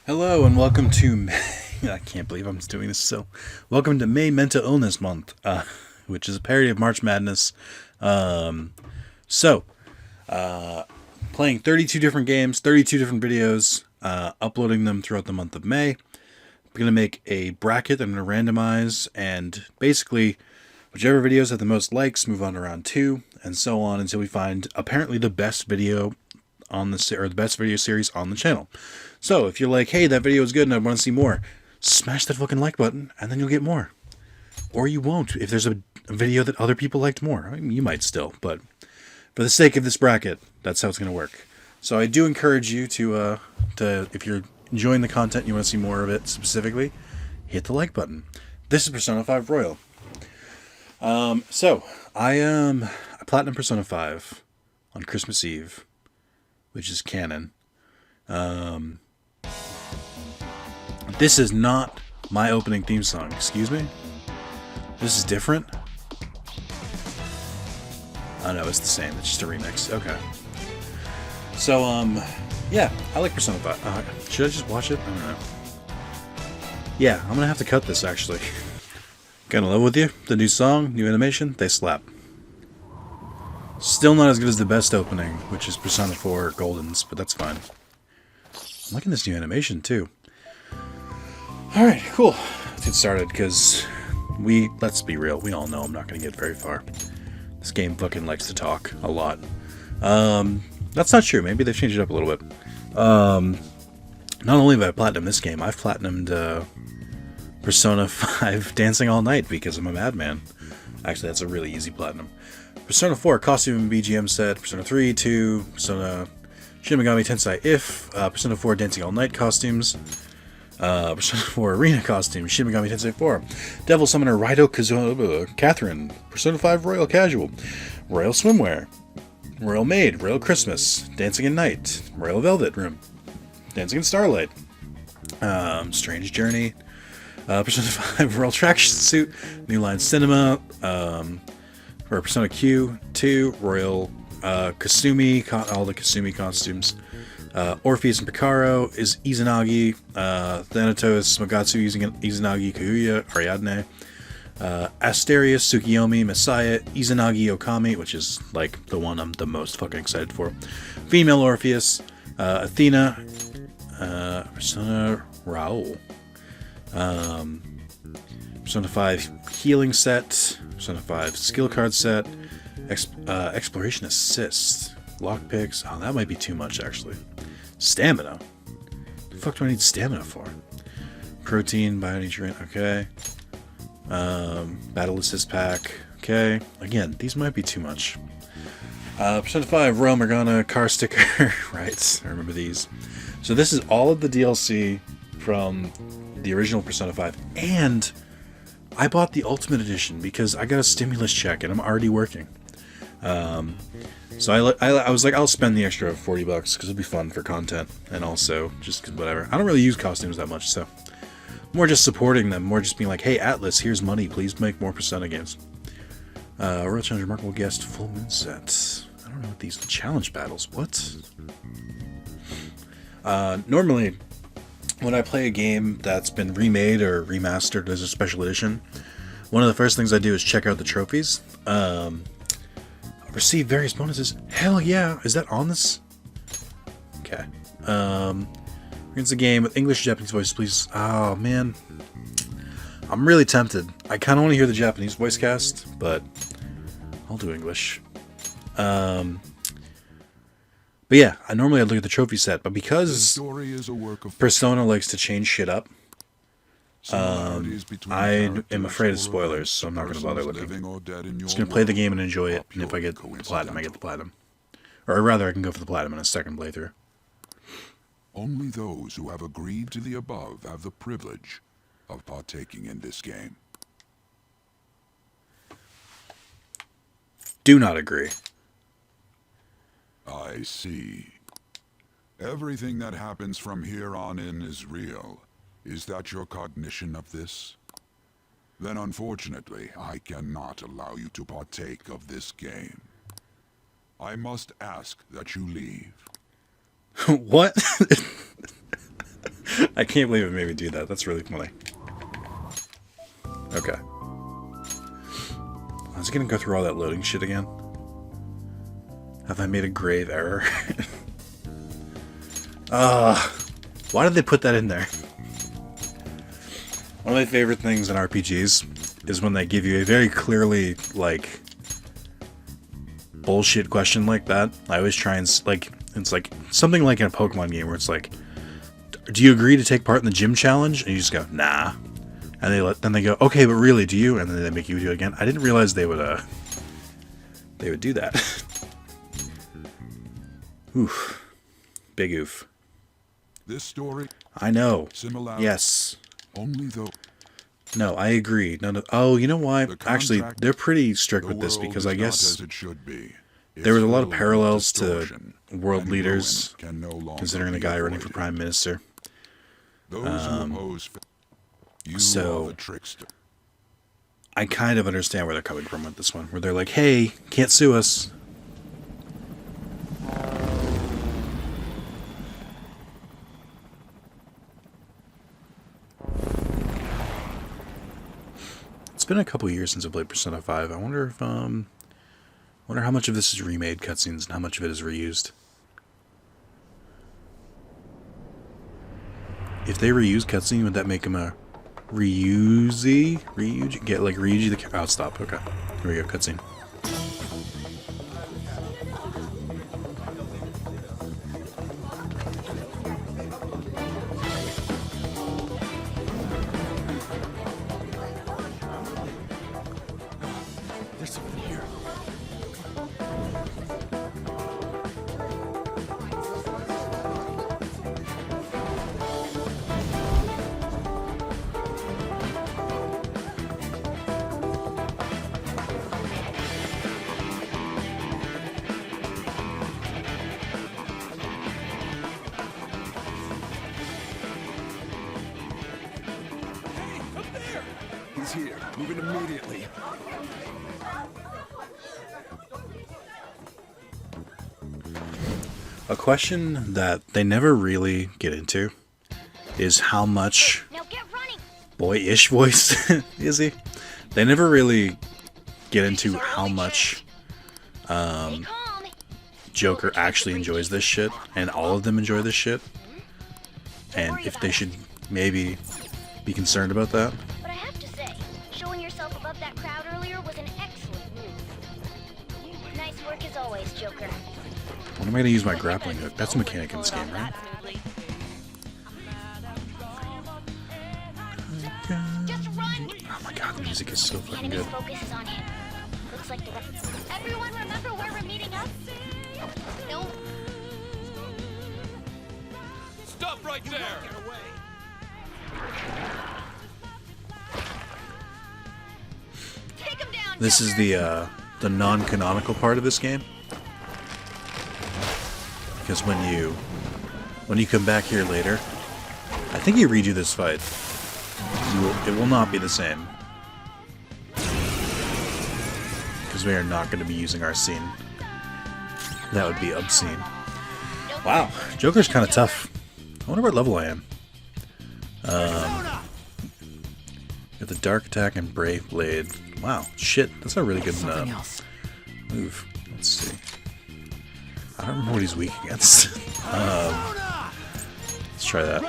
Hello and welcome to May. I can't believe I'm doing this. So, welcome to May Mental Illness Month, which is a parody of March Madness. Um, so, playing 32 different games, 32 different videos, uploading them throughout the month of May. I'm going to make a bracket that I'm going to randomize, and basically, whichever videos have the most likes move on to round 2, and so on until we find apparently the best video on the best video series on the channel. So if you're like, hey, that video is good and I want to see more, smash that fucking like button and then you'll get more. Or you won't if there's a video that other people liked more. I mean, you might still, but for the sake of this bracket, that's how it's going to work. So I do encourage you to if you're enjoying the content, you want to see more of it specifically, hit the like button. This is Persona 5 Royal. So I platinum Persona 5 on Christmas Eve, which is canon. This is not my opening theme song. Excuse me? This is different? Oh no, it's the same. It's just a remix. Okay. So, yeah, I like Persona 5. Should I just watch it? I don't know. Yeah, I'm gonna have to cut this, actually. Gonna live with you. The new song, new animation, they slap. Still not as good as the best opening, which is Persona 4 Golden's, but that's fine. I'm liking this new animation, too. Alright, cool. Let's get started, because let's be real, we all know I'm not going to get very far. This game fucking likes to talk a lot. That's not true. Maybe they've changed it up a little bit. Not only have I platinumed this game, I've platinumed Persona 5 Dancing All Night, because I'm a madman. Actually, that's a really easy platinum. Persona 4 Costume and BGM Set, Persona 3, 2, Persona Shin Megami Tensei If, Persona 4 Dancing All Night Costumes, Persona 4 Arena Costumes, Shin Megami Tensei 4, Devil Summoner Raido Kazuha Catherine, Persona 5 Royal Casual, Royal Swimwear, Royal Maid, Royal Christmas, Dancing in Night, Royal Velvet Room, Dancing in Starlight, Strange Journey, Persona 5 Royal Tracksuit, New Line Cinema, for Persona Q2, Royal Kasumi, all the Kasumi costumes, Orpheus and Picaro is Izanagi, Thanatos, Magatsu using Izanagi, Kaguya, Ariadne, Asterius, Tsukiyomi, Messiah, Izanagi Okami, which is like the one I'm the most fucking excited for, Female Orpheus, Athena, Persona Raoul, Persona 5 Healing Set, Persona 5 Skill Card Set, Exploration Assist, Lockpicks. Oh, that might be too much, actually. Stamina. The fuck do I need stamina for? Protein, Bionutrient, okay. Battle Assist Pack, okay. Again, these might be too much. Persona 5 Royal Morgana Car Sticker. Right, I remember these. So this is all of the DLC from the original Persona 5, and I bought the Ultimate Edition because I got a stimulus check and I'm already working. So I was like, I'll spend the extra $40 because it'll be fun for content, and also just whatever. I don't really use costumes that much, so more just supporting them, more just being like, hey Atlas, here's money, please make more Persona games. Royal Challenge Remarkable Guest Full Moon Set. I don't know what these challenge battles. What? Normally, when I play a game that's been remade or remastered as a special edition, one of the first things I do is check out the trophies. Receive various bonuses. Hell yeah! Is that on this? Okay. Against the game with English Japanese voices, please. Oh man, I'm really tempted. I kind of want to hear the Japanese voice cast, but I'll do English. But yeah, I normally look at the trophy set, but because Persona likes to change shit up, I am afraid of spoilers, so I'm not going to bother looking. I'm just going to play the game and enjoy it, and if I get the platinum, I get the platinum. Or rather, I can go for the platinum in a second playthrough. Only those who have agreed to the above have the privilege of partaking in this game. Do not agree. I see. Everything that happens from here on in is real. Is that your cognition of this? Then unfortunately, I cannot allow you to partake of this game. I must ask that you leave. What? I can't believe it made me do that. That's really funny. Okay. I was gonna go through all that loading shit again. Have I made a grave error? Why did they put that in there? One of my favorite things in RPGs is when they give you a very clearly, like, bullshit question like that. I always try and, like, it's like something like in a Pokemon game where it's like, do you agree to take part in the gym challenge? And you just go, nah. And then they go, okay, but really, do you? And then they make you do it again. I didn't realize they would do that. Oof. Big oof. This story. I know. Similar. Yes. Only though. No, I agree. No. Oh, you know why? The Actually, contract, they're pretty strict the with this world because is I not guess as it should be. there was a lot of It's filled with parallels to distortion, world and leaders, ruin can no longer considering the be guy running for avoided. prime minister. Those who oppose you so- are the trickster. I kind of understand where they're coming from with this one, where they're like, hey, can't sue us. It's been a couple years since I played Persona 5. I wonder if, wonder how much of this is remade cutscenes and how much of it is reused. If they reuse cutscene, would that make him a Ryuji? Get like Ryuji the... Oh, stop. Okay. Here we go. Cutscene. There's something here. Hey, up there! He's here. Moving immediately. A question that they never really get into is how much Now get running. boyish voice is he? They never really get into how much Stay calm. Joker actually enjoys this shit, and all of them enjoy this shit, and if they should maybe be concerned about that. But I have to say, showing yourself above that crowd earlier was an excellent move. Nice work as always, Joker. When am I gonna use my grappling hook? That's a mechanic in this game, right? Just run. Oh my god, the music is so The fucking enemy's good. focus is on him. Looks like the Everyone remember where we're meeting up? No. Stop right there! Get away! Take him down. This is Joker. the non-canonical part of this game. Because when you come back here later, I think you redo this fight. It will not be the same. Because we are not going to be using our scene. That would be obscene. Wow, Joker's kind of tough. I wonder what level I am. Got the Dark Attack and Brave Blade. Wow, shit, that's a really good move. Let's see. I don't remember what he's weak against. Let's try that.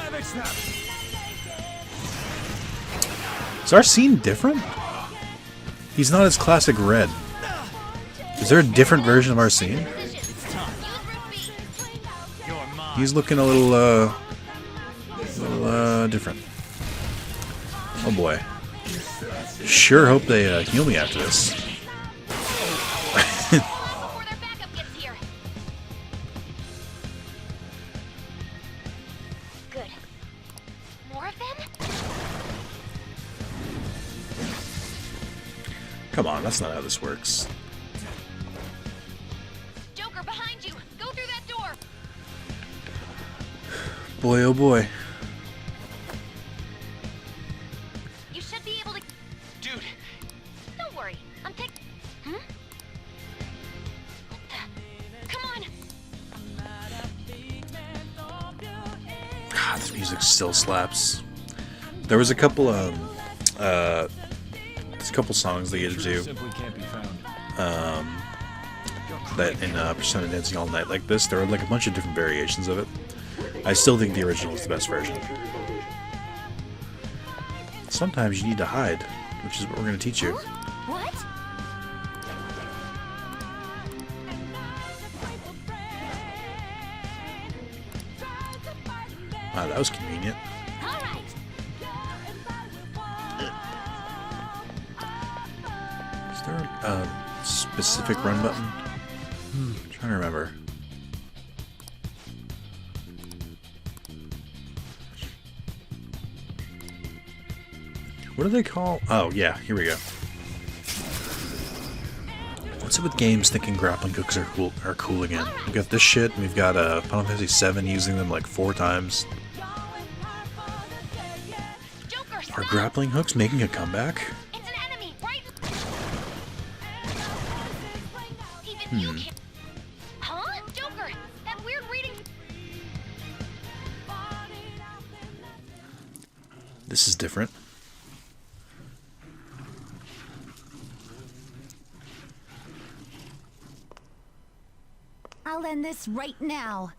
Is our scene different? He's not his classic red. Is there a different version of our scene? He's looking a little different. Oh boy. Sure hope they heal me after this. Before their backup gets here. Good. More of them? Come on, that's not how this works. Joker, behind you. Go through that door. Boy, oh boy. You should be able to. Dude, Don't worry. I'm taking. Hmm? What the? Come on. God, this music still slaps. There was a couple songs they had to do Simply can't be found. that in Persona Dancing All Night like this. There were like a bunch of different variations of it. I still think the original is the best version. Sometimes you need to hide, which is what we're going to teach you. What? Wow, that was convenient. All right. Is there a specific run button? I'm trying to remember. What do they call? Oh, yeah, here we go. What's it with games thinking grappling hooks are cool again? We've got this shit, and we've got Final Fantasy VII using them like 4 times. Joker, Are stop! grappling hooks making a comeback? It's an enemy, right? Even you can't. Huh? Joker, that weird reading. This is different. I'll end this right now.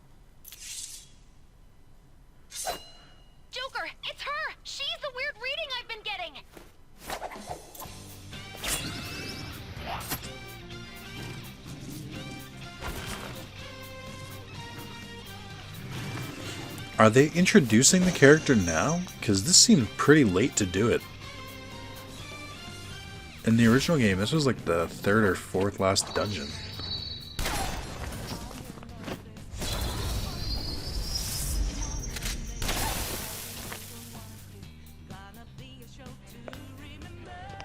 Joker, it's her! She's the weird reading I've been getting! Are they introducing the character now? Because this seemed pretty late to do it. In the original game, this was like the 3rd or 4th last dungeon.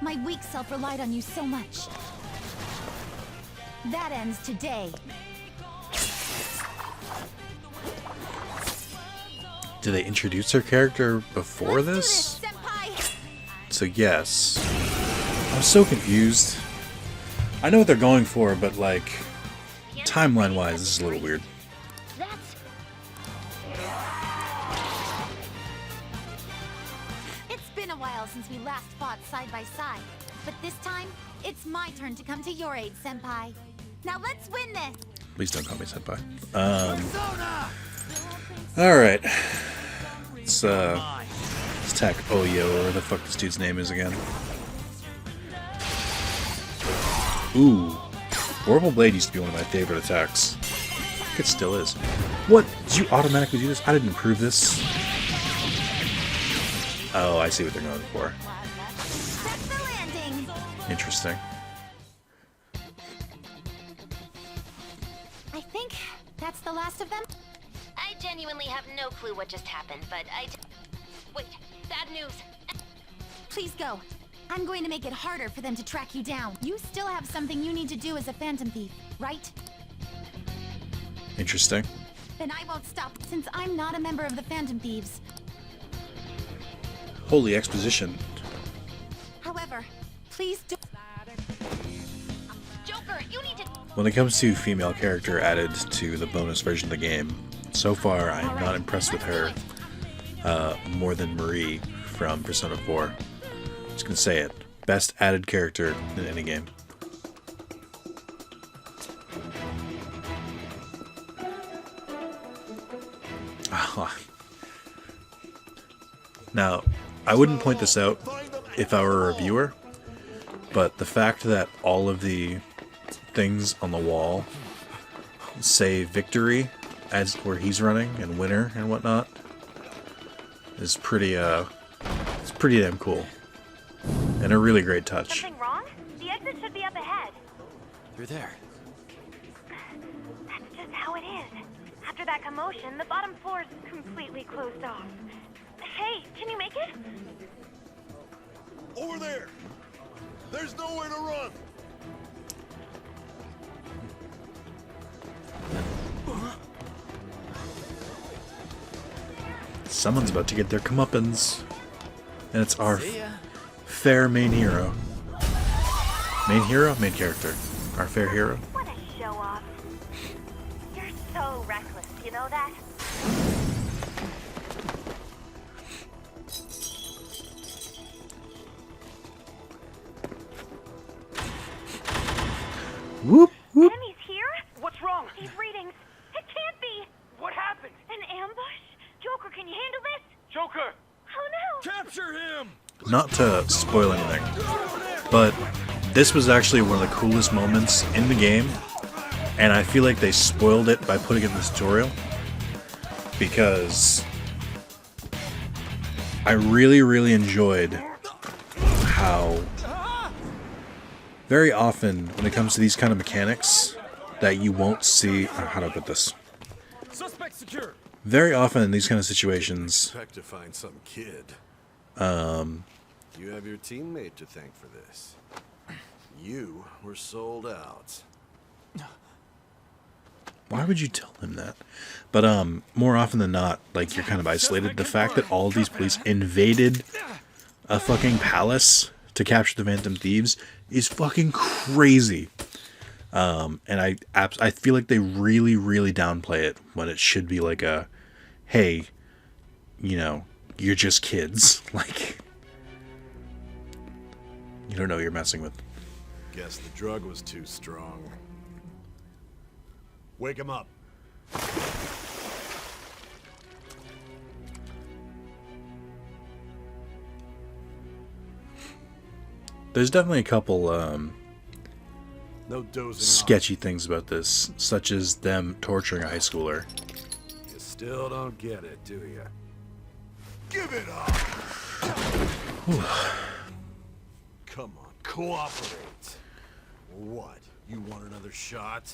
My weak self relied on you so much. That ends today. Did they introduce her character before Let's do this? Senpai! So yes. I'm so confused. I know what they're going for, but like, timeline-wise, this is a little weird. That's... It's been a while since we last fought side by side, but this time, it's my turn to come to your aid, Senpai. Now let's win this! Please don't call me senpai. Alright. Let's attack Oyo, or whatever the fuck this dude's name is again. Ooh. Orbital Blade used to be one of my favorite attacks. I think it still is. What? Did you automatically do this? I didn't improve this. Oh, I see what they're going for. Set the landing! Interesting. I think that's the last of them. I genuinely have no clue what just happened, but Wait, bad news. Please go. I'm going to make it harder for them to track you down. You still have something you need to do as a Phantom Thief, right? Interesting. Then I won't stop, since I'm not a member of the Phantom Thieves. Holy exposition. However, please do. Joker, you need to... When it comes to female character added to the bonus version of the game, so far I am not impressed with her more than Marie from Persona 4. Just gonna say it. Best added character in any game. Now, I wouldn't point this out if I were a reviewer, but the fact that all of the things on the wall say victory as where he's running and winner and whatnot is pretty it's pretty damn cool and a really great touch. Something wrong? The exit should be up ahead. You're there. That's just how it is. After that commotion, the bottom floor is completely closed off. Hey, can you make it? Over there! There's nowhere to run! Someone's about to get their comeuppance, and it's our fair main hero. Main hero? Main character. Our fair hero. What a show off. You're so reckless, you know that? Joker! Oh no! Capture him! Not to spoil anything, but this was actually one of the coolest moments in the game, and I feel like they spoiled it by putting it in the tutorial, because I really enjoyed how very often when it comes to these kind of mechanics that you won't see, how do I put this? Suspect secure! Very often in these kind of situations, Expect to find some kid. You have your teammate to thank for this. You were sold out. why would you tell him that? But more often than not, like, you're kind of isolated. The fact that all of these police invaded a fucking palace to capture the Phantom Thieves is fucking crazy. And I feel like they really downplay it when it should be like a, hey, you know, you're just kids. Like, you don't know what you're messing with. Guess the drug was too strong. Wake him up. There's definitely a couple No dozing sketchy things about this, such as them torturing a high schooler. off. You still don't get it, do you? Give it up! Come on, cooperate. What? You want another shot?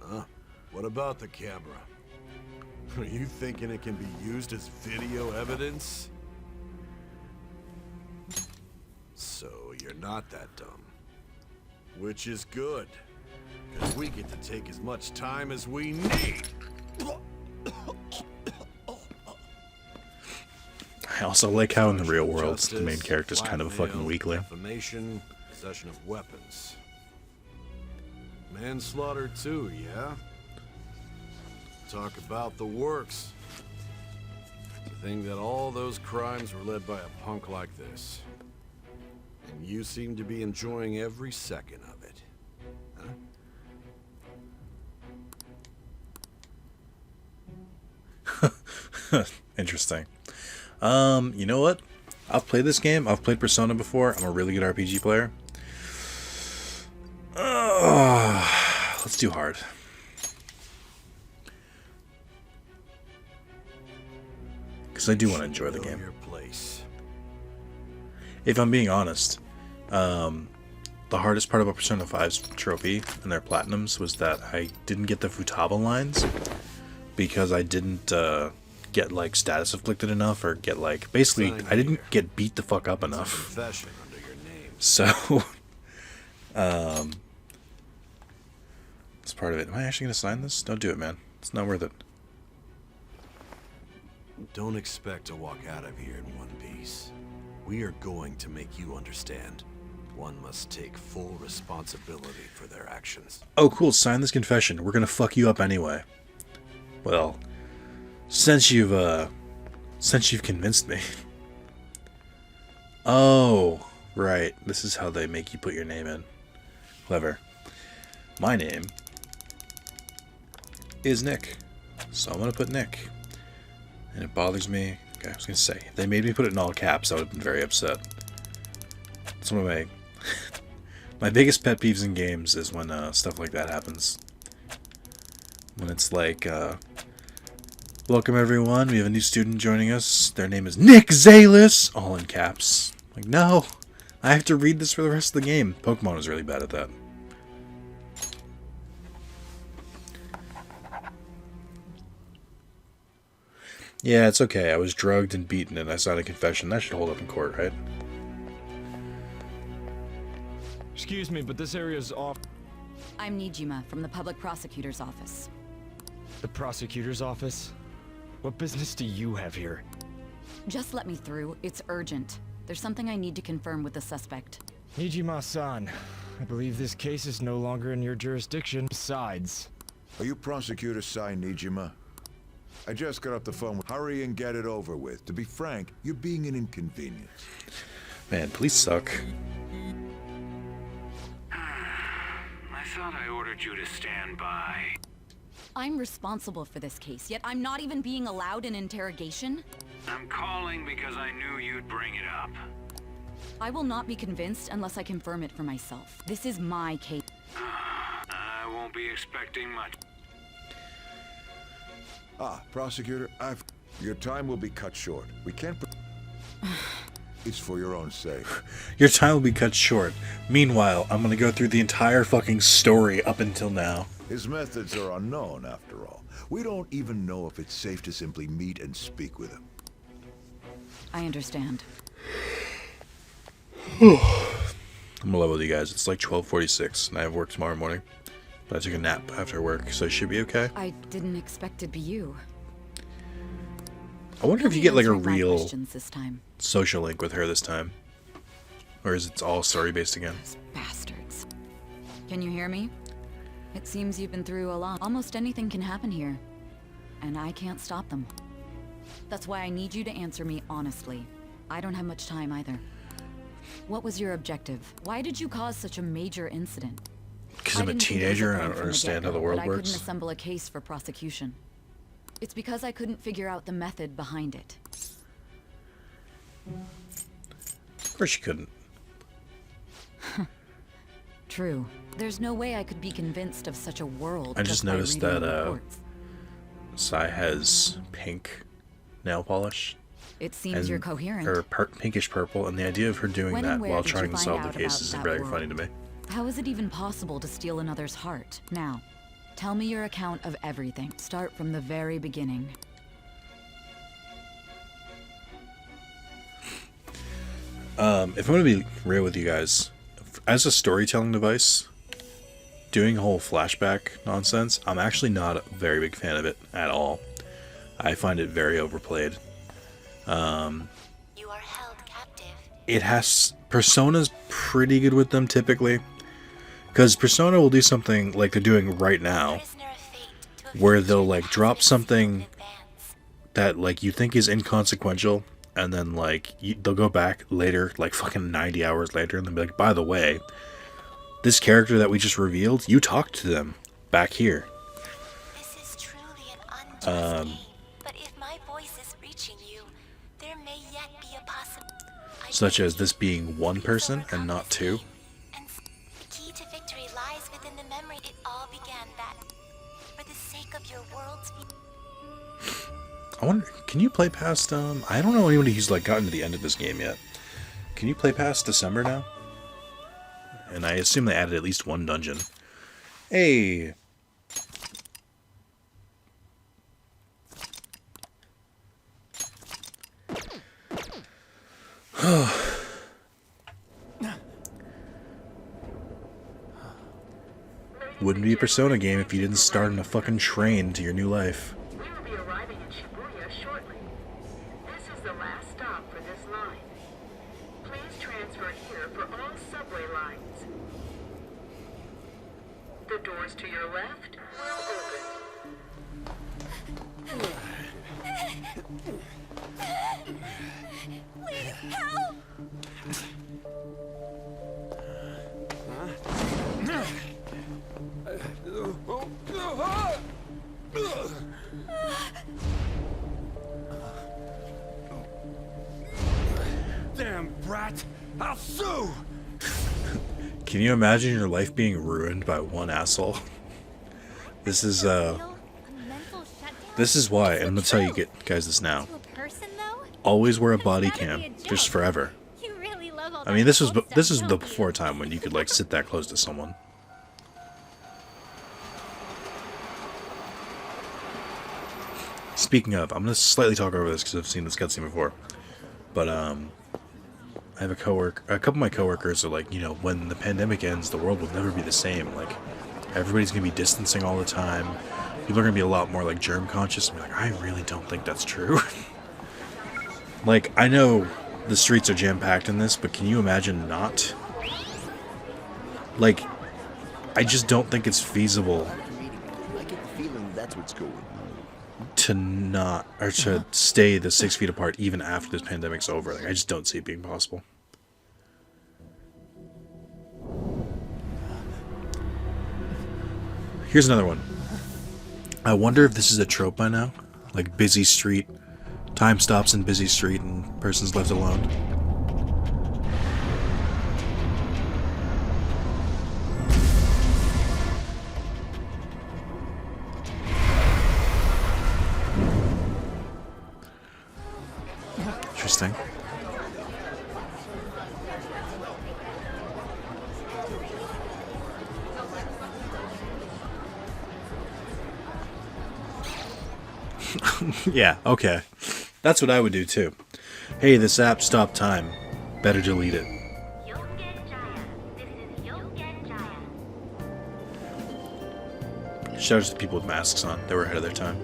Huh? What about the camera? Are you thinking it can be used as video evidence? So you're not that dumb. Which is good. Because we get to take as much time as we need. I also like how in the real world the main character's kind of a fucking weakling. Defamation, possession of weapons. Manslaughter too, yeah? Talk about the works. To think that all those crimes were led by a punk like this. And you seem to be enjoying every second of it. Huh? Interesting. You know what? I've played this game. I've played Persona before. I'm a really good RPG player. Let's do hard. Because I do want to enjoy the Know game. your place. If I'm being honest, the hardest part about Persona 5's trophy and their platinums was that I didn't get the Futaba lines because I didn't get like status afflicted enough, or get like, basically I didn't get beat the fuck up enough. Confession under your name. So it's part of it. Am I actually gonna sign this? Don't do it, man. It's not worth it. Don't expect to walk out of here in one piece. We are going to make you understand. One must take full responsibility for their actions. Oh, cool. Sign this confession. We're gonna fuck you up anyway. Well, since you've convinced me. Oh, right. This is how they make you put your name in. Clever. My name is Nick, so I'm gonna put Nick. And it bothers me. Okay, I was gonna say, if they made me put it in all caps, I would have been very upset. It's one of my my biggest pet peeves in games is when stuff like that happens. When it's like, welcome everyone, we have a new student joining us. Their name is Nick Zalis, all in caps. Like, no, I have to read this for the rest of the game. Pokemon is really bad at that. Yeah, it's okay. I was drugged and beaten and I signed a confession. That should hold up in court, right? Excuse me, but this area is off. I'm Nijima from the public prosecutor's office. The prosecutor's office? What business do you have here? Just let me through. It's urgent. There's something I need to confirm with the suspect. Nijima-san, I believe this case is no longer in your jurisdiction. Besides, Are you Prosecutor Sai Nijima? I just got off the phone. Hurry and get it over with. To be frank, you're being an inconvenience. Man, police suck. I thought I ordered you to stand by. I'm responsible for this case, yet I'm not even being allowed an interrogation? I'm calling because I knew you'd bring it up. I will not be convinced unless I confirm it for myself. This is my case. I won't be expecting much. Prosecutor, your time will be cut short. We can't... It's for your own sake. Your time will be cut short. Meanwhile, I'm gonna go through the entire fucking story up until now. His methods are unknown, after all. We don't even know if it's safe to simply meet and speak with him. I understand. I'm gonna level with you guys. It's like 12:46, and I have work tomorrow morning. But I took a nap after work, so I should be okay. I didn't expect it to be you. I wonder if you get like a Answering my real questions this time. social link with her this time. Or is it all story based again? Bastards. Can you hear me? It seems you've been through a lot. Almost anything can happen here. And I can't stop them. That's why I need you to answer me honestly. I don't have much time either. What was your objective? Why did you cause such a major incident? Because I'm a teenager and I don't understand how the world I couldn't works. assemble a case for prosecution. It's because I couldn't figure out the method behind it. Of course you couldn't. True. There's no way I could be convinced of such a world. I just by noticed reading that reports. Sai has pink nail polish. It seems you're coherent. Or pinkish purple, and the idea of her doing When that and where while did you trying to find solve the out case about is that very world? funny to me. How is it even possible to steal another's heart? Now, tell me your account of everything. Start from the very beginning. If I'm going to be real with you guys, as a storytelling device, doing whole flashback nonsense, I'm actually not a very big fan of it at all. I find it very overplayed. You are held captive. It has... Persona's pretty good with them, typically. Because Persona will do something like they're doing right now, Prisoner of fate to a where future they'll, like, drop hazardous something in advance. that, like, you think is inconsequential, and then, like, they'll go back later, like, fucking 90 hours later, and they'll be like, by the way, this character that we just revealed, you talked to them back here. This is truly an unjust game, but if my voice is reaching you, there may yet be a possibility. Such as this being one person and not two. And the key to victory lies within the memory. It all began that, for the sake of your world's. I wonder, can you play past, I don't know anybody who's, like, gotten to the end of this game yet. Can you play past December now? And I assume they added at least one dungeon. Hey! Wouldn't be a Persona game if you didn't start in a fucking train to your new life. We will be arriving in Shibuya shortly. This is the last stop for this line. Please transfer here for all subway lines. The doors to your left will open. Please help! Damn brat! I'll sue! Can you imagine your life being ruined by one asshole? This is why, and I'm gonna tell you guys this now. Always wear a body cam, just forever. I mean, this is the before time when you could, like, sit that close to someone. Speaking of, I'm gonna slightly talk over this because I've seen this cutscene before, but I have a couple of my coworkers are like, you know, when the pandemic ends, the world will never be the same. Like, everybody's gonna be distancing all the time. People are gonna be a lot more, like, germ conscious. And be like, I really don't think that's true. Like, I know the streets are jam-packed in this, but can you imagine not? Like, I just don't think it's feasible to not, or to stay the 6 feet apart even after this pandemic's over. Like, I just don't see it being possible. Here's another one. I wonder if this is a trope by now. Like busy street, time stops in busy street and person's left alone. Interesting. Yeah, okay. That's what I would do too. Hey, this app stopped time. Better delete it. Shout out to the people with masks on. They were ahead of their time.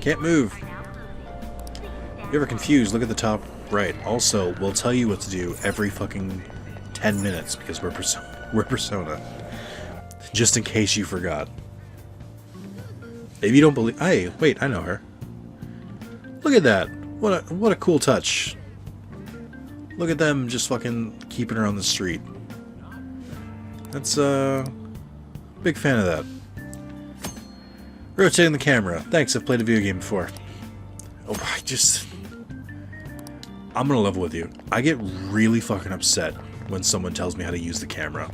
Can't move. If you're ever confused, look at the top right. Also, we'll tell you what to do every fucking 10 minutes because we're Persona. Just in case you forgot. If you don't believe... Hey, wait, I know her. Look at that. What a cool touch. Look at them just fucking keeping her on the street. That's, big fan of that. Rotating the camera. Thanks, I've played a video game before. Oh, I'm gonna level with you. I get really fucking upset when someone tells me how to use the camera.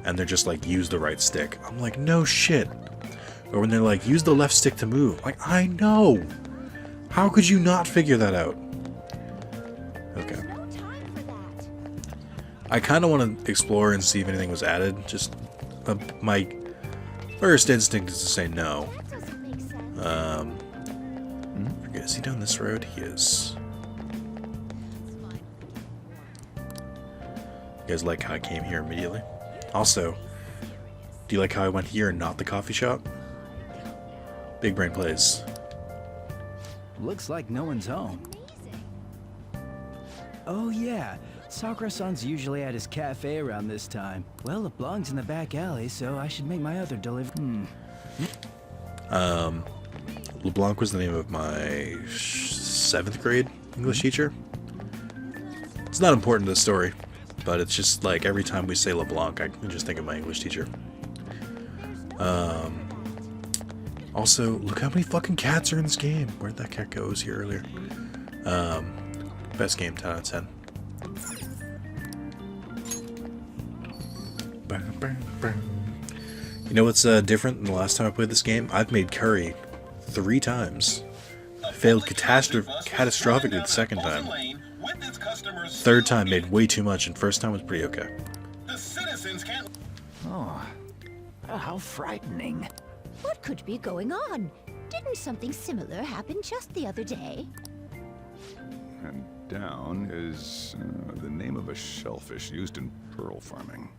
And they're just like, use the right stick. I'm like, no shit. Or when they're like, use the left stick to move. Like, I know! How could you not figure that out? Okay. I kind of want to explore and see if anything was added. Just, my first instinct is to say no. Forget, is he down this road? He is. You guys like how I came here immediately? Also, do you like how I went here and not the coffee shop? Big brain plays. Looks like no one's home. Oh yeah, Sakura-san's usually at his cafe around this time. Well, LeBlanc's in the back alley, so I should make my other delivery. LeBlanc was the name of my 7th grade English teacher. It's not important to the story, but it's just like every time we say LeBlanc, I can just think of my English teacher. Also, look how many fucking cats are in this game. Where'd that cat go? It was here earlier. Best game, 10 out of 10. You know what's different than the last time I played this game? I've made curry 3 times. Failed catastrophically the second time. 3rd time made way too much, and 1st time was pretty okay. Oh, how frightening. What could be going on? Didn't something similar happen just the other day? And down is the name of a shellfish used in pearl farming.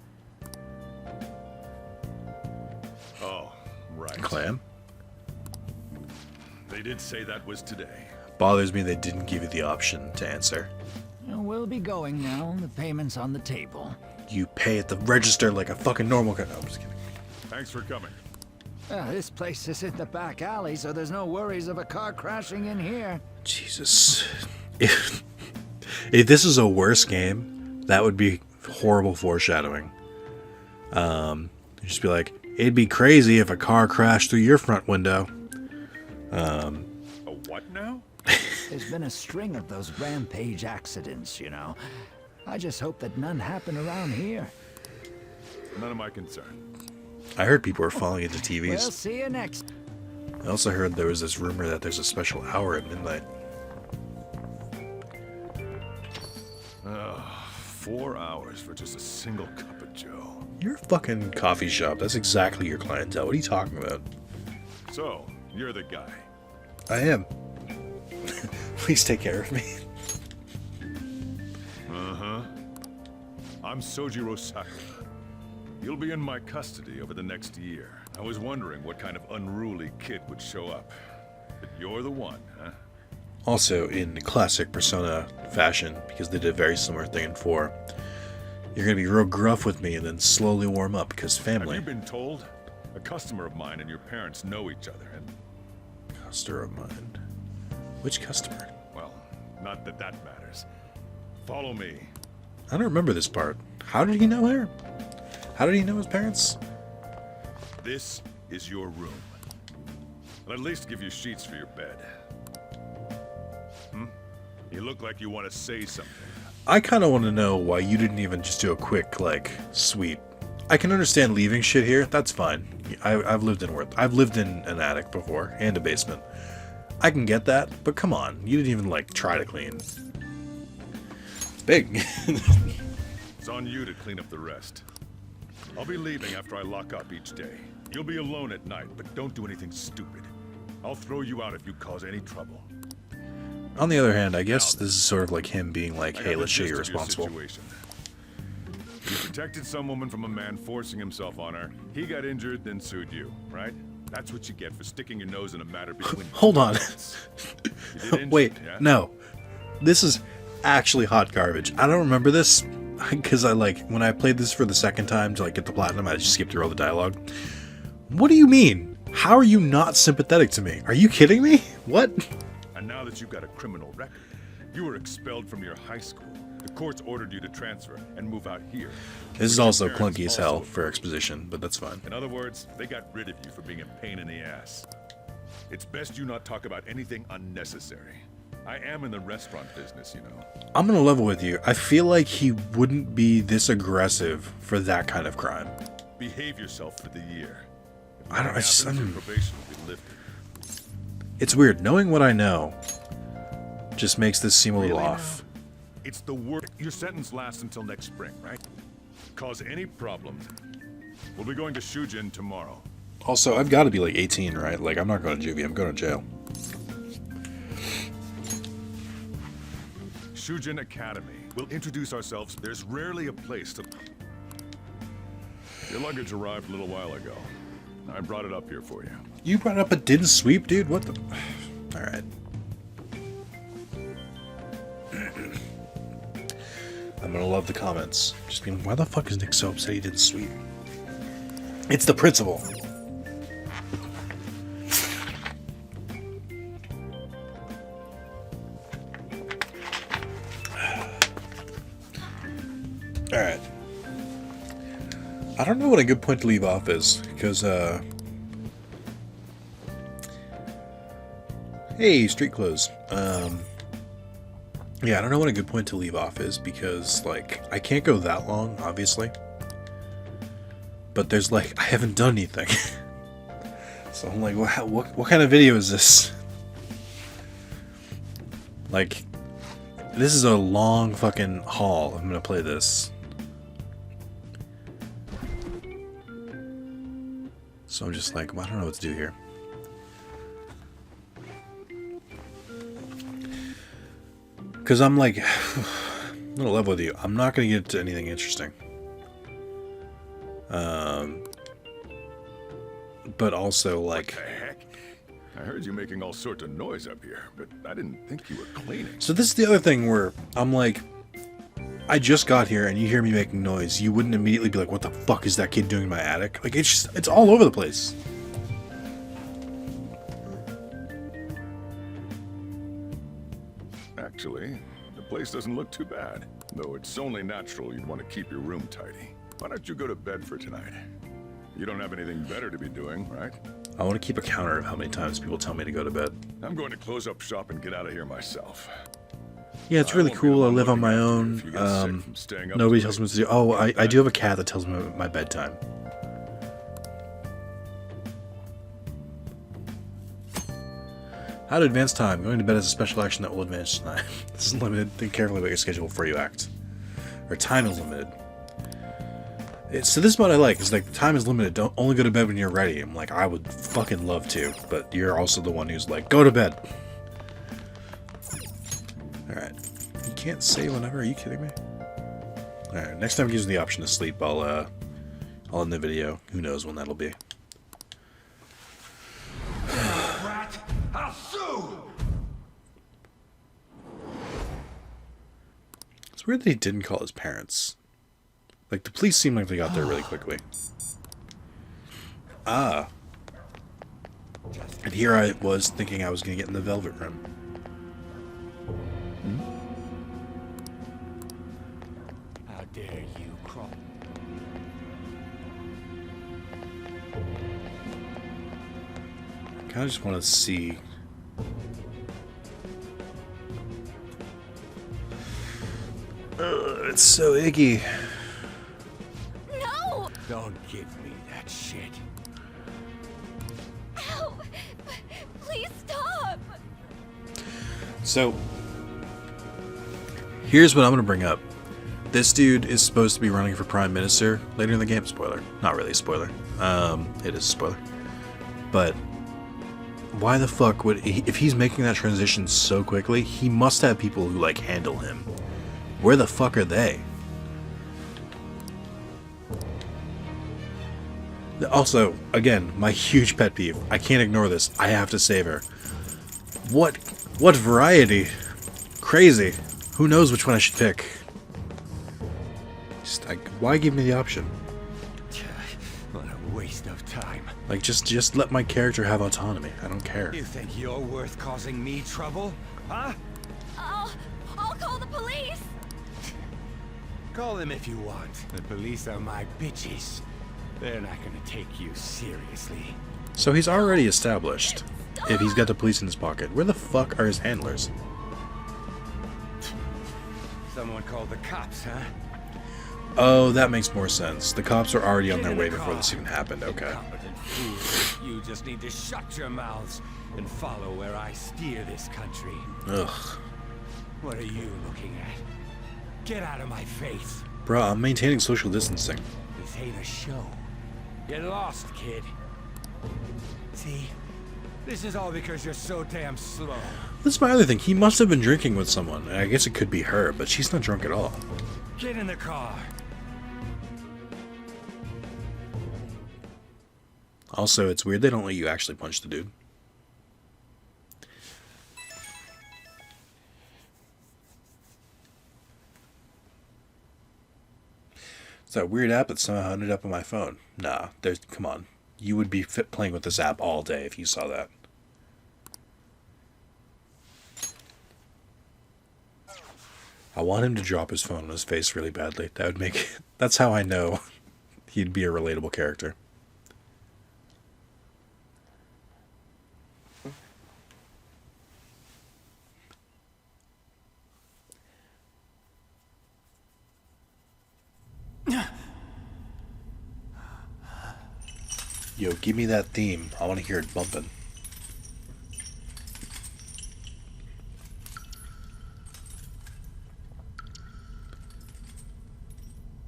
Oh, right. Clam? They did say that was today. Bothers me they didn't give you the option to answer. We'll be going now. The payment's on the table. You pay at the register like a fucking normal guy. No, I'm just kidding. Thanks for coming. This place is in the back alley, so there's no worries of a car crashing in here. Jesus. If this is a worse game, that would be horrible foreshadowing. Just be like, it'd be crazy if a car crashed through your front window. A what now? There's been a string of those rampage accidents, you know. I just hope that none happen around here. None of my concern. I heard people were falling into TVs. We'll see you next. I also heard there was this rumor that there's a special hour at midnight. 4 hours for just a single cup of joe. You're a fucking coffee shop. That's exactly your clientele. What are you talking about? So, you're the guy. I am. Please take care of me. Uh-huh. I'm Sojiro Sakura. You'll be in my custody over the next year. I was wondering what kind of unruly kid would show up. But you're the one, huh? Also, in classic Persona fashion, because they did a very similar thing in 4, you're gonna be real gruff with me and then slowly warm up, because family. Have you been told? A customer of mine and your parents know each other, and... Customer of mine? Which customer? Well, not that that matters. Follow me. I don't remember this part. How did he know her? How did he know his parents? This is your room. I'll at least give you sheets for your bed. You look like you want to say something. I kind of want to know why you didn't even just do a quick, like, sweep. I can understand leaving shit here. That's fine. I've lived in an attic before and a basement. I can get that, but come on, you didn't even like try to clean. It's big. It's on you to clean up the rest. I'll be leaving after I lock up each day. You'll be alone at night, but don't do anything stupid. I'll throw you out if you cause any trouble. On the other hand, I guess this is sort of like him being like, hey, let's show you're responsible. You protected some woman from a man forcing himself on her. He got injured, then sued you, right? That's what you get for sticking your nose in a matter between... Hold on. Wait, yeah? no. This is actually hot garbage. I don't remember this, because when I played this for the second time to, like, get the platinum, I just skipped through all the dialogue. What do you mean? How are you not sympathetic to me? Are you kidding me? What? And now that you've got a criminal record, you were expelled from your high school. The courts ordered you to transfer and move out here. This is also clunky as hell for exposition, but that's fine. In other words, they got rid of you for being a pain in the ass. It's best you not talk about anything unnecessary. I am in the restaurant business, you know. I'm gonna level with you. I feel like he wouldn't be this aggressive for that kind of crime. Behave yourself for the year. I don't. Probation will be lifted. It's weird. Knowing what I know just makes this seem a little off. It's the work. Your sentence lasts until next spring, right? Cause any problems. We'll be going to Shujin tomorrow. Also, I've got to be like 18, right? Like, I'm not going to juvie. I'm going to jail. Shujin Academy. We'll introduce ourselves. There's rarely a place to... Your luggage arrived a little while ago. I brought it up here for you. You brought it up but didn't sweep, dude? What the... Alright. I'm gonna love the comments. Just being, why the fuck is Nick so upset he didn't sweep? It's the principle. Alright. I don't know what a good point to leave off is, because, hey, street clothes. Yeah, I don't know what a good point to leave off is, because, like, I can't go that long, obviously. But there's, like, I haven't done anything. So I'm like, what kind of video is this? Like, this is a long fucking haul. I'm gonna play this. So I'm just like, well, I don't know what to do here. Because I'm like, I'm gonna level with you. I'm not gonna get to anything interesting. But also, like... What the heck? I heard you making all sorts of noise up here, but I didn't think you were cleaning. So this is the other thing where I'm like, I just got here and you hear me making noise. You wouldn't immediately be like, what the fuck is that kid doing in my attic? Like, it's all over the place. Actually, the place doesn't look too bad. Though it's only natural you'd want to keep your room tidy. Why don't you go to bed for tonight? You don't have anything better to be doing, right? I want to keep a counter of how many times people tell me to go to bed. I'm going to close up shop and get out of here myself. Yeah, it's really cool. I live on my own. Nobody tells me what to do. Oh, I do have a cat that tells me my bedtime. How to advance time. Going to bed is a special action that will advance tonight. This is limited. Think carefully about your schedule before you act. Or time is limited. So this is what I like. It's like, time is limited. Don't only go to bed when you're ready. I'm like, I would fucking love to. But you're also the one who's like, go to bed. Alright. You can't say whenever. Are you kidding me? Alright. Next time it gives me the option to sleep, I'll end the video. Who knows when that'll be. I'll sue! It's weird that he didn't call his parents. Like, the police seemed like they got there really quickly. Ah. And here I was thinking I was going to get in the Velvet Room. How dare you crawl? kind of just want to see. It's so icky. No! Don't give me that shit. Ow! Please stop! So, here's what I'm going to bring up. This dude is supposed to be running for Prime Minister later in the game. Spoiler. Not really a spoiler. It is a spoiler. But why the fuck would he, if he's making that transition so quickly, he must have people who like handle him. Where the fuck are they? Also, again, my huge pet peeve. I can't ignore this. I have to save her. What variety? Crazy. Who knows which one I should pick? Just, why give me the option? What a waste of time. Like, just let my character have autonomy. I don't care. You think you're worth causing me trouble? Huh? I'll call the police! Call them if you want. The police are my bitches. They're not gonna take you seriously. So he's already established. If he's got the police in his pocket, where the fuck are his handlers? Someone called the cops, huh? Oh, that makes more sense. The cops are already on their way before this even happened. Okay. Incompetent fools. You just need to shut your mouths and follow where I steer this country. Ugh. What are you looking at? Get out of my face. Bruh, I'm maintaining social distancing. This ain't a show. Get lost, kid. See? This is all because you're so damn slow. That's my other thing. He must have been drinking with someone. I guess it could be her, but she's not drunk at all. Get in the car. Also, it's weird they don't let you actually punch the dude. It's that weird app that somehow ended up on my phone. Nah, come on. You would be playing with this app all day if you saw that. I want him to drop his phone on his face really badly. That would make... That's how I know he'd be a relatable character. Yo, give me that theme. I want to hear it bumping.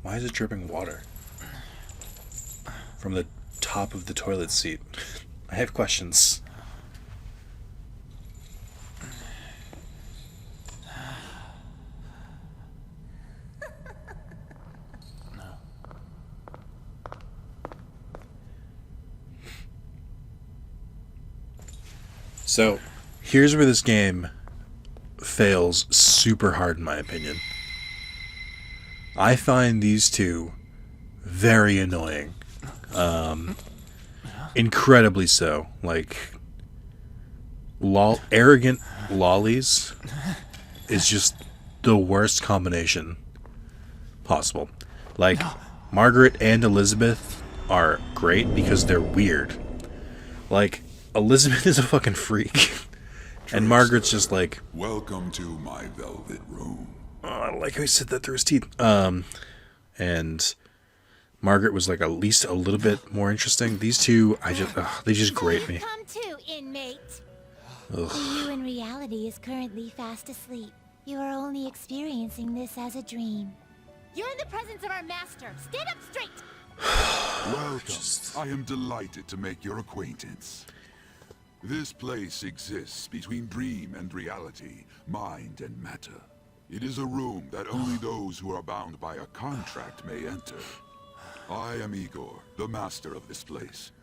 Why is it dripping water from the top of the toilet seat? I have questions. So, here's where this game fails super hard in my opinion. I find these two very annoying. Incredibly so. Like, arrogant lollies is just the worst combination possible. Like, Margaret and Elizabeth are great because they're weird. Like, Elizabeth is a fucking freak. And Margaret's just like... Welcome to my velvet room. Oh, I don't like how he said that through his teeth. And Margaret was like at least a little bit more interesting. These two, they just grate me. Come to, inmate. Ugh. You in reality is currently fast asleep. You are only experiencing this as a dream. You're in the presence of our master. Stand up straight. Welcome. I am delighted to make your acquaintance. This place exists between dream and reality, mind and matter. It is a room that only those who are bound by a contract may enter. I am Igor, the master of this place.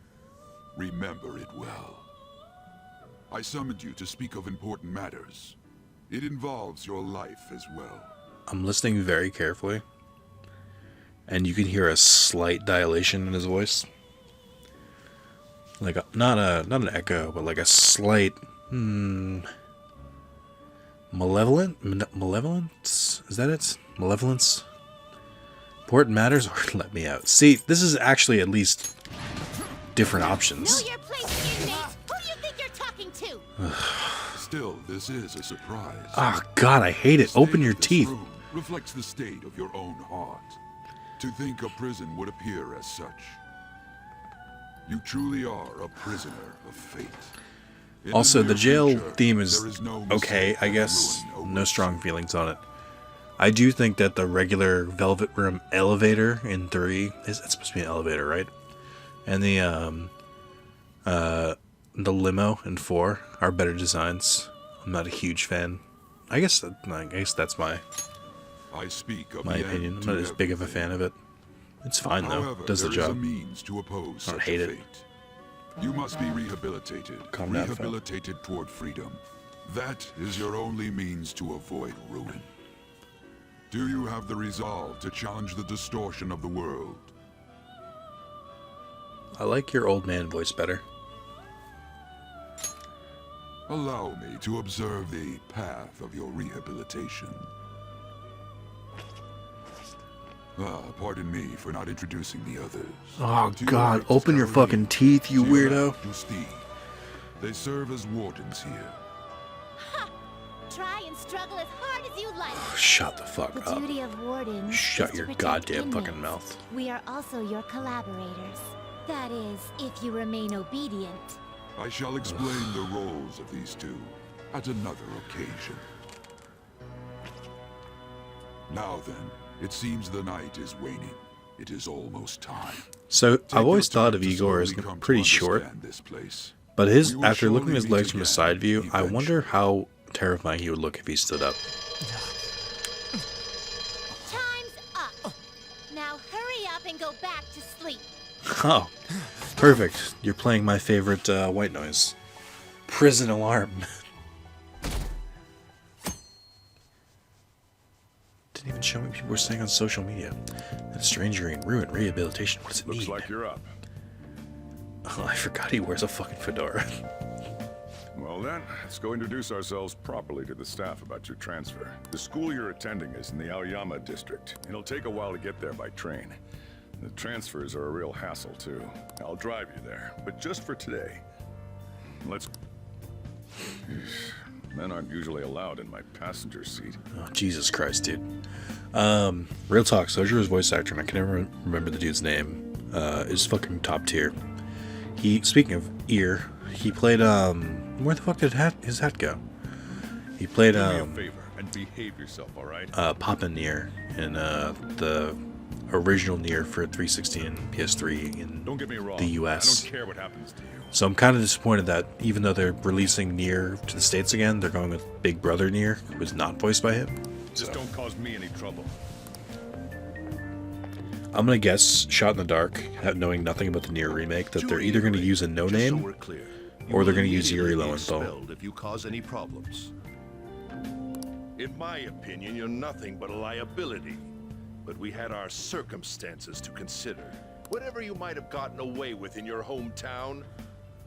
Remember it well. I summoned you to speak of important matters. It involves your life as well. I'm listening very carefully. And you can hear a slight dilation in his voice. Like, not an echo, but like a slight... Malevolence? Is that it? Malevolence? Important matters or let me out. See, this is actually at least different options. Know your place, inmate. Who do you think too. Still, this is a surprise. Oh God, I hate it. Open your This teeth. room reflects the state of your own heart. To think a prison would appear as such. You truly are a prisoner of fate. In Also, the near jail future, theme is there is no okay, mistake I or guess. ruin over No strong feelings on it. I do think that the regular Velvet Room elevator in 3 is it's supposed to be an elevator, right? And the limo in 4 are better designs. I'm not a huge fan. I guess that's my opinion. I'm not as big of a fan of it. It's fine though. However, Does the there is a job. means to oppose I don't such hate a it. fate. You must be rehabilitated. Calm down, Phil. Rehabilitated toward freedom. That is your only means to avoid ruin. Do you have the resolve to challenge the distortion of the world? I like your old man voice better. Allow me to observe the path of your rehabilitation. Pardon me for not introducing the others. Oh To your God, right, open your Caroline. fucking teeth, you To your weirdo. left, Justine. They serve as wardens here. Try and struggle as hard as you like. Shut the fuck The up. duty of wardens Shut is to your protect goddamn fucking inmates. mouth. We are also your collaborators. That is, if you remain obedient. I shall explain the roles of these two at another occasion. Now then, it seems the night is waning. It is almost time. So Take I've always your thought time of to Igor as slowly come to pretty short, understand this place. but his We will after looking at surely his meet legs from a again, side view, I wonder eventually. how terrifying he would look if he stood up. Time's up. Now hurry up and go back to sleep. Oh, perfect. You're playing my favorite white noise. Prison alarm. Didn't even show me what people were saying on social media. That stranger in ruin, rehabilitation. What does it Looks mean? like you're up. Oh, I forgot he wears a fucking fedora. Well then, let's go introduce ourselves properly to the staff about your transfer. The school you're attending is in the Aoyama district. It'll take a while to get there by train. The transfers are a real hassle too. I'll drive you there, but just for today. Let's... Men aren't usually allowed in my passenger seat. Oh, Jesus Christ, dude. Real talk, Sojiro's voice actor, and I can never remember the dude's name, is fucking top tier. He, speaking of ear, he played, where the fuck did his hat go? He played, Do me a favor and behave yourself, alright? Papa Nier in, the original Nier for 360 and PS3 in Don't get me wrong. the US. I don't care what happens to you. So I'm kind of disappointed that even though they're releasing Nier to the States again, they're going with Big Brother Nier, who was not voiced by him. Just don't cause me any trouble. I'm gonna guess, shot in the dark, knowing nothing about the Nier remake, that they're either gonna use a no-name, or they're gonna use Yuri Lowenthal. If you cause any problems. In my opinion, you're nothing but a liability. But we had our circumstances to consider. Whatever you might have gotten away with in your hometown,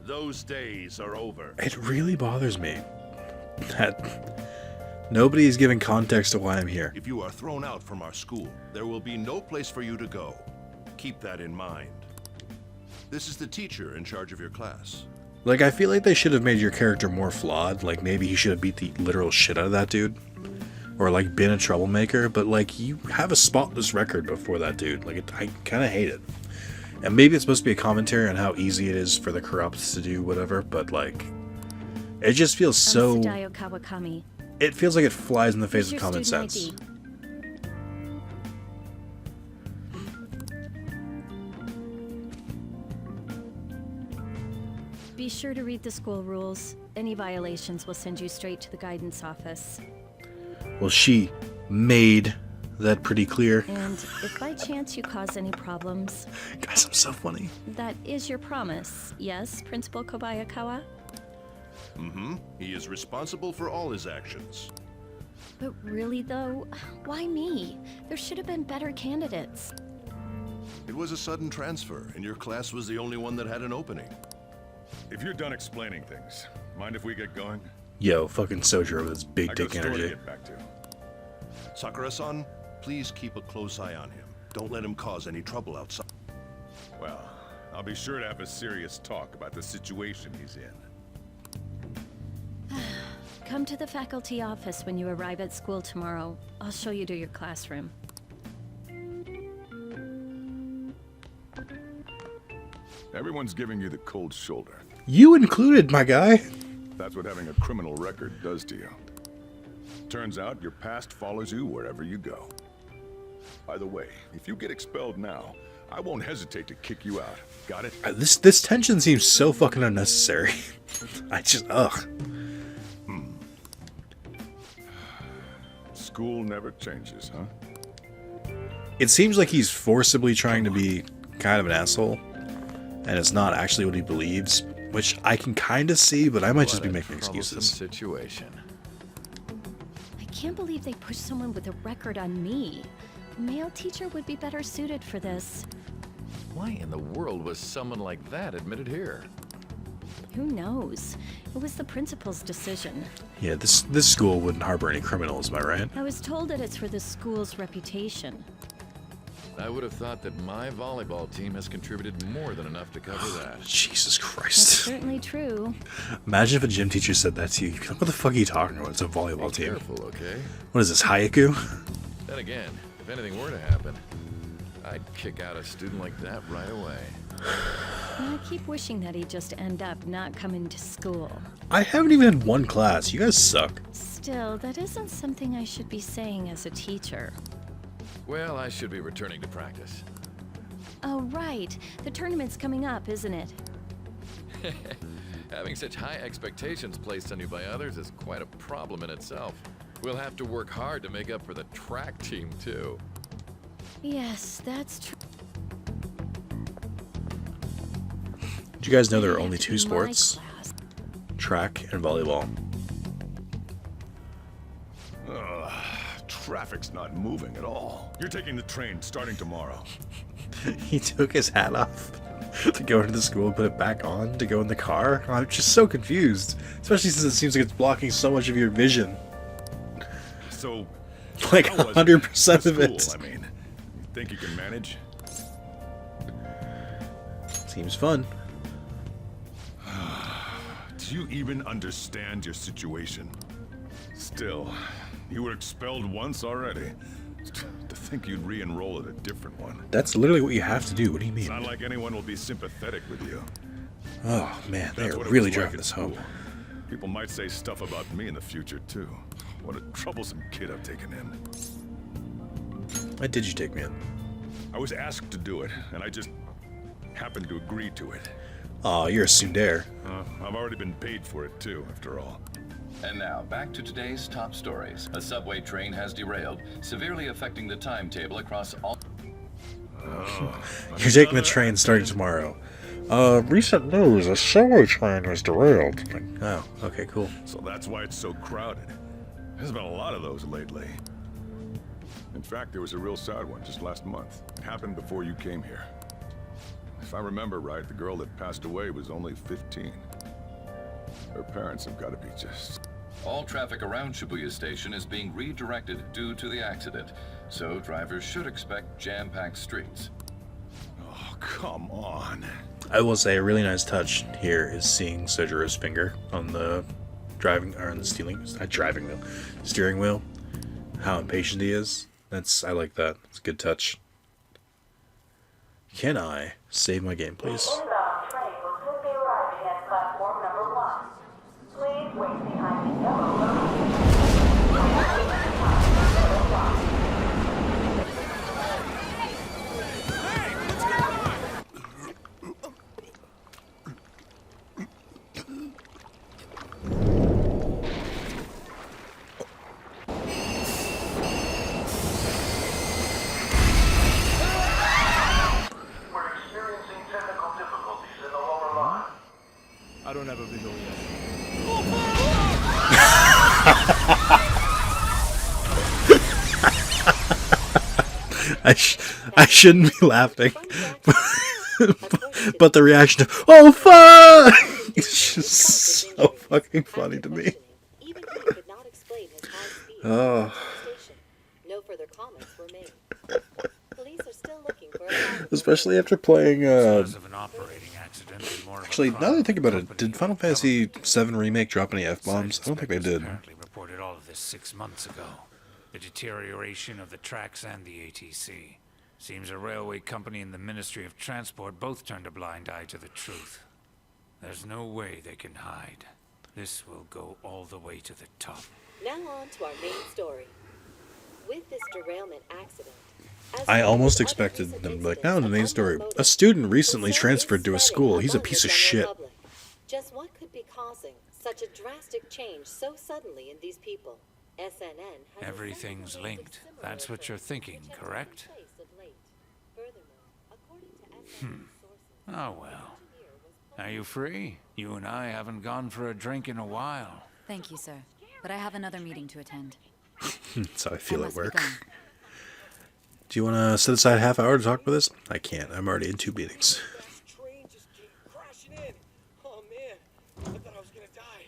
those days are over. It really bothers me that nobody is giving context to why I'm here. If you are thrown out from our school, there will be no place for you to go. Keep that in mind. This is the teacher in charge of your class. Like, I feel like they should have made your character more flawed. Like, maybe he should have beat the literal shit out of that dude. Or, like, been a troublemaker. But, like, you have a spotless record before that dude. Like, I kind of hate it. And maybe it's supposed to be a commentary on how easy it is for the corrupts to do whatever. But, like, it just feels so... Sadayo Kawakami. It feels like it flies in the face Here's of common your student sense. ID. Be sure to read the school rules. Any violations will send you straight to the guidance office. Well, she made that pretty clear. And if by chance you cause any problems... Guys, I'm so funny. That is your promise, yes, Principal Kobayakawa? Mm-hmm. He is responsible for all his actions. But really, though, why me? There should have been better candidates. It was a sudden transfer, and your class was the only one that had an opening. If you're done explaining things, mind if we get going? Yo, fucking Sojiro with his big I got dick a story to energy. get back to. Sakura-san, please keep a close eye on him. Don't let him cause any trouble outside. Well, I'll be sure to have a serious talk about the situation he's in. Come to the faculty office when you arrive at school tomorrow. I'll show you to your classroom. Everyone's giving you the cold shoulder. You included, my guy. That's what having a criminal record does to you. Turns out your past follows you wherever you go. By the way, if you get expelled now, I won't hesitate to kick you out. Got it? This tension seems so fucking unnecessary. I just, ugh. School never changes, huh? It seems like he's forcibly trying to be kind of an asshole, and it's not actually what he believes, which I can kind of see, but I might just be making excuses. Situation. I can't believe they pushed someone with a record on me. A male teacher would be better suited for this. Why in the world was someone like that admitted here? Who knows? It was the principal's decision. Yeah, this school wouldn't harbor any criminals, am I right? I was told that it's for the school's reputation. I would have thought that my volleyball team has contributed more than enough to cover that. Jesus That's Christ. certainly true. Imagine if a gym teacher said that to you. You'd be like, what the fuck are you talking about? It's a volleyball Be team. careful, okay? What is this, haiku? Then again, if anything were to happen, I'd kick out a student like that right away. I keep wishing that he'd just end up not coming to school. I haven't even had one class. You guys suck. Still, that isn't something I should be saying as a teacher. Well, I should be returning to practice. Oh, right. The tournament's coming up, isn't it? Having such high expectations placed on you by others is quite a problem in itself. We'll have to work hard to make up for the track team, too. Yes, that's true. Did you guys know there are only two sports? Track and volleyball. Ugh, traffic's not moving at all. You're taking the train starting tomorrow. He took his hat off to go into the school and put it back on to go in the car. I'm just so confused. Especially since it seems like it's blocking so much of your vision. So, like how was 100% of at it. school, I mean, you think you can manage? Seems fun. Do you even understand your situation? Still, you were expelled once already. To think you'd re-enroll at a different one. That's literally what you have to do. What do you It's mean? not like anyone will be sympathetic with you. Oh man, they That's are what it really was like driving at this home. school. People might say stuff about me in the future too. What a troublesome kid I've taken in. Why did you take me in? I was asked to do it, and I just happened to agree to it. Aw, you're a tsundere. I've already been paid for it too, after all. And now, back to today's top stories. A subway train has derailed, severely affecting the timetable across all... You're taking the train starting tomorrow. Recent news, a subway train was derailed. Like, oh, okay, cool. So that's why it's so crowded. There's been a lot of those lately. In fact, there was a real sad one just last month. It happened before you came here. If I remember right, the girl that passed away was only 15. Her parents have got to be just... All traffic around Shibuya Station is being redirected due to the accident, so drivers should expect jam-packed streets. Oh, come on. I will say a really nice touch here is seeing Sojiro's finger on the driving or on the steering wheel. How impatient he is. I like that. It's a good touch. Can I save my game, please? Inbound train will soon be arriving at platform number 1. Please wait behind the yellow line. I don't have a visual yet. I shouldn't be laughing, but the reaction of "Oh fuck!" it's just so fucking funny to me. Oh. No further comments were made. Police are still looking for Especially after playing accident and more of a Actually, now that I crime. think about it, did Final Fantasy VII Remake drop any F-bombs? I don't think they did. Apparently reported all of this 6 months ago. The deterioration of the tracks and the ATC. Seems a railway company and the Ministry of Transport both turned a blind eye to the truth. There's no way they can hide. This will go all the way to the top. Now on to our main story. With this derailment accident, I almost expected them to be like, now in the main story, a student recently transferred to a school. He's a piece of shit. just what could be causing such a drastic change so suddenly in these people? SNN has Everything's linked. That's what you're thinking, correct? Oh well. Are you free? You and I haven't gone for a drink in a while. Thank you, sir. But I have another meeting to attend. That's how I feel at must be work. going. Do you want to set aside a half hour to talk about this? I can't. I'm already in 2 meetings. Oh man, I thought I was gonna die.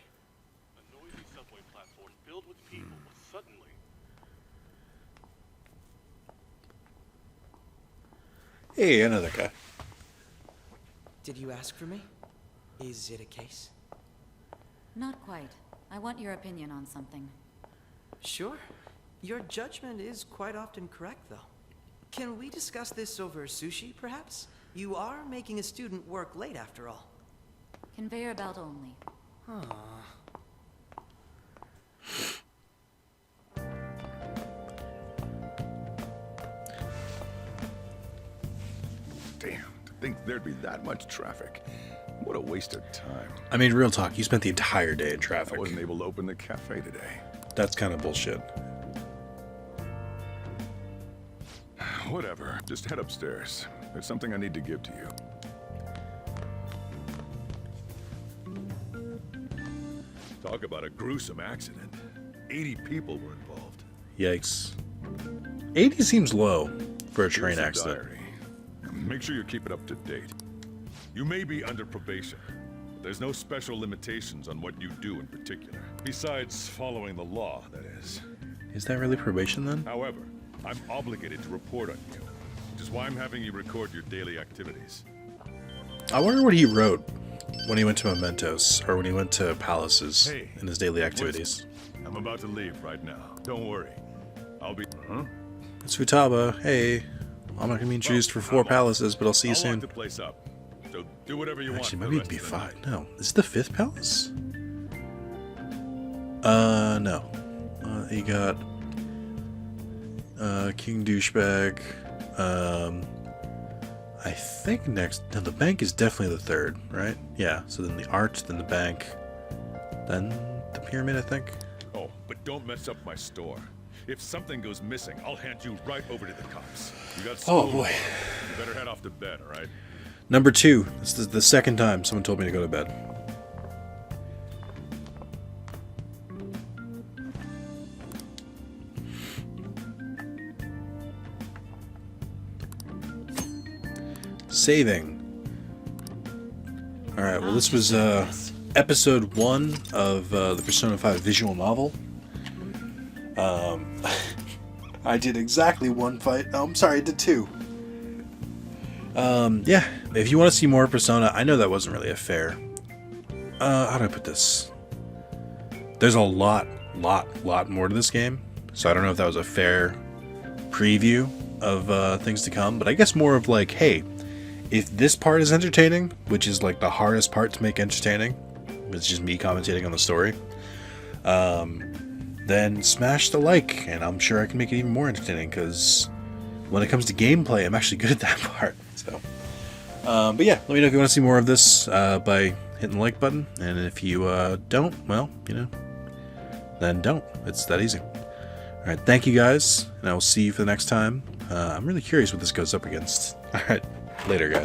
A noisy subway platform filled with people was suddenly... Hey, another guy. Did you ask for me? Is it a case? Not quite. I want your opinion on something. Sure. Your judgment is quite often correct, though. Can we discuss this over sushi, perhaps? You are making a student work late, after all. Conveyor belt only. Damn, to think there'd be that much traffic. What a waste of time. I mean, real talk, you spent the entire day in traffic. I wasn't able to open the cafe today. That's kind of bullshit. Whatever, just head upstairs. There's something I need to give to you. Talk about a gruesome accident. 80 people were involved. Yikes. 80 seems low for a train Here's the accident. diary. Make sure you keep it up to date. You may be under probation, but there's no special limitations on what you do in particular. Besides following the law, that is. Is that really probation then? However, I'm obligated to report on you, which is why I'm having you record your daily activities. I wonder what he wrote when he went to Mementos, or when he went to Palaces Hey, in his daily activities. listen, I'm about to leave right now. Don't worry. I'll be... It's Futaba. Hey, I'm not going to be introduced for 4 Palaces, but I'll see you I'll soon. lock the place up. So do whatever you Actually, want. maybe it'd be 5. No. Is it the 5th Palace? No. You got... King Douchebag. I think next... No, the bank is definitely the 3rd, right? Yeah, so then the art, then the bank, then the pyramid, I think. Oh, but don't mess up my store. If something goes missing, I'll hand you right over to the cops. You got school. Oh, boy. You better head off to bed, all right? Number 2. This is the second time someone told me to go to bed. Saving. Alright, well this was episode 1 of the Persona 5 visual novel. I did exactly 1 fight. Oh, I'm sorry, I did 2. Yeah, if you want to see more Persona, I know that wasn't really a fair... how do I put this? There's a lot more to this game, so I don't know if that was a fair preview of things to come, but I guess more of like, hey, if this part is entertaining, which is like the hardest part to make entertaining, it's just me commentating on the story, then smash the like, and I'm sure I can make it even more entertaining, because when it comes to gameplay, I'm actually good at that part. So, but yeah, let me know if you want to see more of this by hitting the like button, and if you don't, well, you know, then don't. It's that easy. Alright, thank you guys, and I will see you for the next time. I'm really curious what this goes up against. Alright, later guys.